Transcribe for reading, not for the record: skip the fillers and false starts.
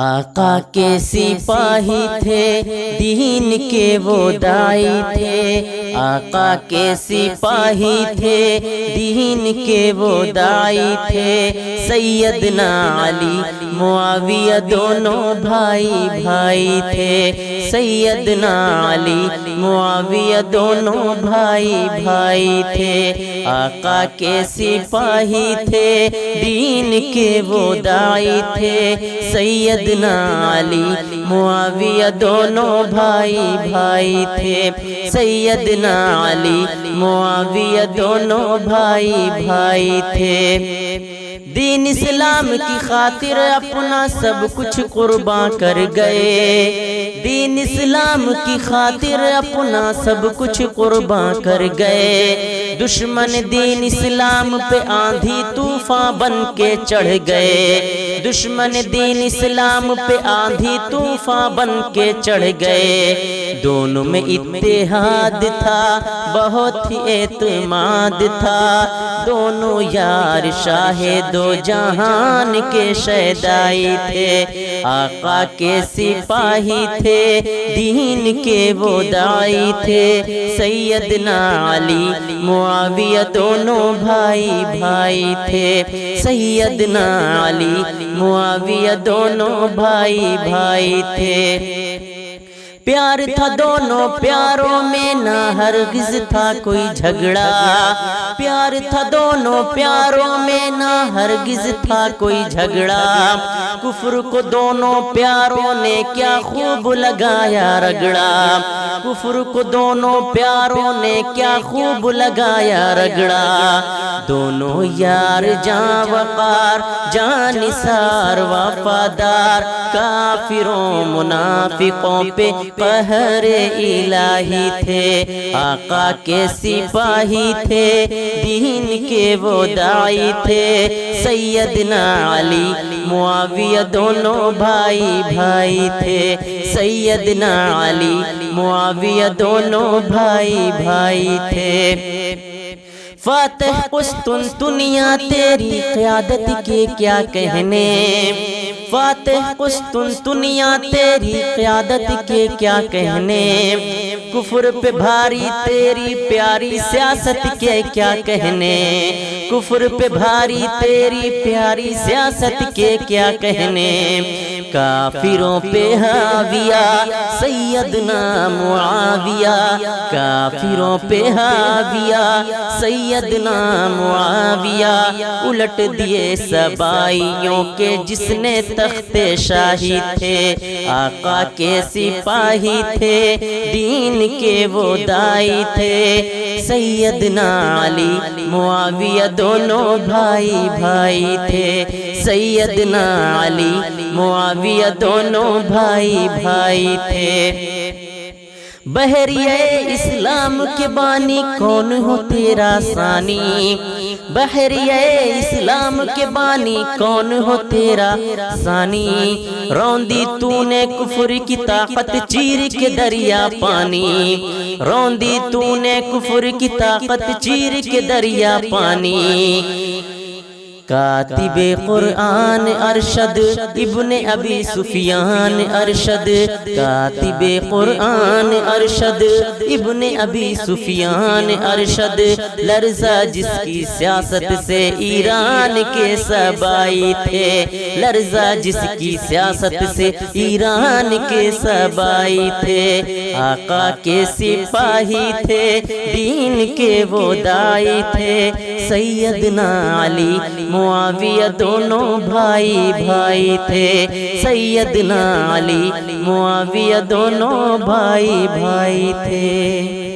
آقا کے سپاہی تھے، دین کے وہ دائی تھے۔ آقا کے سپاہی تھے، دین کے وہ دائی تھے۔ سیدنا علی معاویہ دونوں بھائی بھائی تھے۔ سیدنا علی معاویہ دونوں بھائی بھائی تھے۔ آقا کے سپاہی تھے، دین کے وہ دائی تھے۔ سیدنا علی معاویہ دونوں بھائی بھائی تھے۔ سیدنا علی معاویہ دونوں بھائی بھائی تھے۔ دین اسلام کی خاطر اپنا سب کچھ قربان کر گئے۔ دین اسلام کی خاطر اپنا سب کچھ قربان کر گئے۔ دشمن دین اسلام پہ آندھی طوفان بن کے چڑھ گئے۔ دشمن دین اسلام پہ آندھی طوفان بن کے چڑھ گئے۔ دونوں میں اتحاد تھا، بہت ہی اعتماد تھا۔ دونوں یار شاہ دو جہان کے شیدائی تھے۔ آقا کے سپاہی تھے، دین کے وہ دائی تھے۔ سیدنا علی معاویہ دونوں بھائی بھائی تھے۔ سیدنا علی معاویہ دونوں بھائی بھائی تھے۔ پیار تھا دونوں پیاروں میں، نہ ہرگز تھا کوئی جھگڑا۔ پیار تھا دونوں پیاروں میں، نہ ہرگز تھا کوئی جھگڑا۔ کفر کو دونوں پیاروں نے کیا خوب لگایا رگڑا۔ کفر کو دونوں پیاروں نے کیا خوب لگایا رگڑا۔ دونوں یار جاں وقار، جاں نثار وفادار۔ کافروں منافقوں پہ قہر الہی تھے۔ آقا کے سپاہی تھے، دین کے وہ دائی تھے۔ سیدنا علی معاویہ دونوں بھائی بھائی تھے۔ سیدنا علی معاویہ دونوں بھائی بھائی تھے۔ فاتح قسطنطنیہ تیری قیادت کے کیا کہنے۔ فاتح قسطنطنیہ تیری قیادت کے کیا کہنے۔ کفر پہ بھاری تیری پیاری سیاست کے کیا کہنے۔ کفر پہ بھاری تیری پیاری سیاست کے کیا کہنے۔ کافروں پہ حاویہ سیدنا معاویہ۔ کافروں پہ حاویہ سیدنا معاویہ۔ الٹ دیے سبائیوں کے جس نے تخت شاہی تھے۔ آقا کے سپاہی تھے، دین کے وہ دائی تھے۔ سیدنا علی معاویہ دونوں بھائی بھائی تھے۔ سیدنا علی معاویہ دونوں بھائی بھائی تھے۔ بحریہ اسلام کے بانی کون ہو تیرا ثانی۔ بحریہ اسلام کے بانی کون ہو تیرا ثانی۔ روندی تو نے کفر کی طاقت چیر کے دریا پانی۔ روندی تو نے کفر کی طاقت چیر کے دریا پانی۔ کاتب قرآن ارشد ابن ابی سفیان ارشد۔ کاتب قرآن ارشد ابن ابی سفیان ارشد۔ لرزا جس کی سیاست سے ایران کے سبائی تھے۔ لرزا جس کی سیاست سے ایران کے سبائی تھے۔ آقا کے سپاہی تھے، دین کے وہ دائی تھے۔ سیدنا علی معاویہ دونوں بھائی بھائی تھے۔ سیدنا علی معاویہ دونوں بھائی بھائی تھے۔